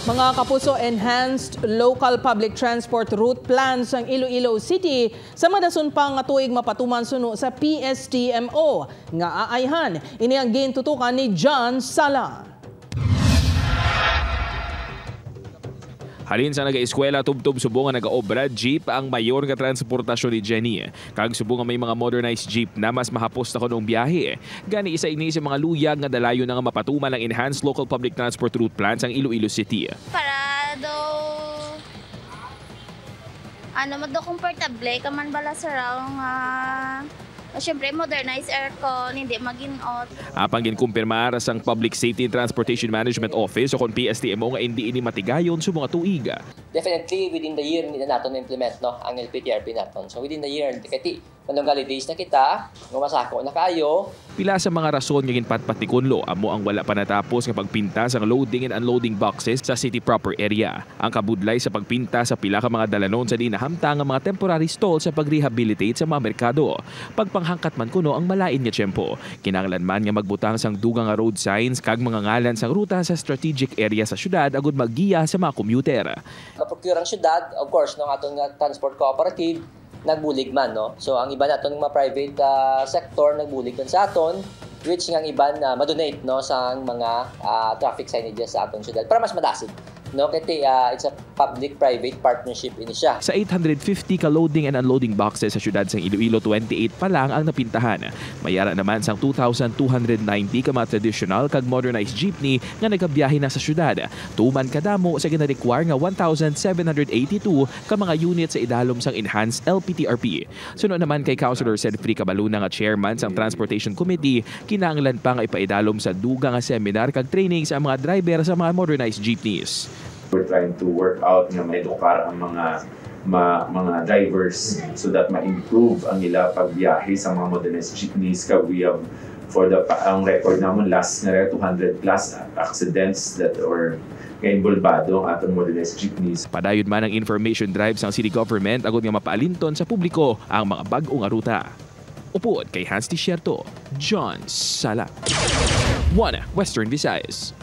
Mga kapuso, enhanced local public transport route plans ang Iloilo City sa madason pang nga tuig mapatuman suno sa PSTMO nga aayhan. Ini ang gintutukan ni John Sala. Halin sa naga-eskwela tubtob subong nga nagaobra jeep ang mayor nga transportasyon ni Jenny. Kag subong nga may mga modernized jeep na mas mahapos na kunong biyahe. Gani isa ini sa mga luyag nga dalayo na nga mapatuman ang enhanced local public transport route plans ang Iloilo City. Para do komportable ka man bala sa raw nga siyempre, modernized aircon, hindi mag-in-out. Apang ginkumpirmar sang Public Safety and Transportation Management Office o kon PSTMO nga hindi ini matigayon sa mga tuiga. Definitely, within the year, hindi na natin implement ang LPTRP natin. So within the year, kati manunggali days na kita, ngumasako na kayo. Pila sa mga rason nga ginpatpatikunlo amo ang wala pa natapos nga pagpinta sa loading and unloading boxes sa city proper area. Ang kabudlay sa pagpinta sa pila ka mga dalanon sa di nahamtang nga mga temporary stall sa pag-rehabilitate sa mga merkado. Pagpanghangkat man kuno ang malain nga tiyempo. Kinahanglan man nga magbutang sang dugang nga road signs kag mga ngalan sang ruta sa strategic area sa syudad agud maggiya sa mga commuter. Maprocure ang syudad, of course, ng atong transport cooperative, nagbulig man, no? So ang iba naton ng mga private sector nagbulig man sa aton, which nga ang iban madonate, no, sa mga traffic signages sa aton syudad para mas madasig. No, kasi it's a public-private partnership ini siya. Sa 850 ka loading and unloading boxes sa syudad sang Iloilo, 28 pa lang ang napintahan. Mayara naman sang 2,290 ka mga traditional kag modernized jeepney nga nagabiyahe na sa syudad. Tuman kadamo sa gina-require nga 1,782 ka mga unit sa idalom sang enhanced LPTRP. Sunod naman kay Councilor Cedfrey Cabaluna nga chairman sang Transportation Committee, kinahanglan pa nga ipaidalom sa dugang nga seminar kag training sa mga driver sa mga modernized jeepneys. We're trying to work out nga maedukar ang mga drivers so that ma-improve ang ila pagbiyahe sa mga modernized jeepneys. We have, for ang record naman last na 200 plus accidents that were involvado ang atong modernized jeepneys. Padayod man ang information drives ng city government agud nga mapaalinton sa publiko ang mga bag-o nga ruta. Upod kay Hans Tisierto, John Sala. 1 Western Visayas.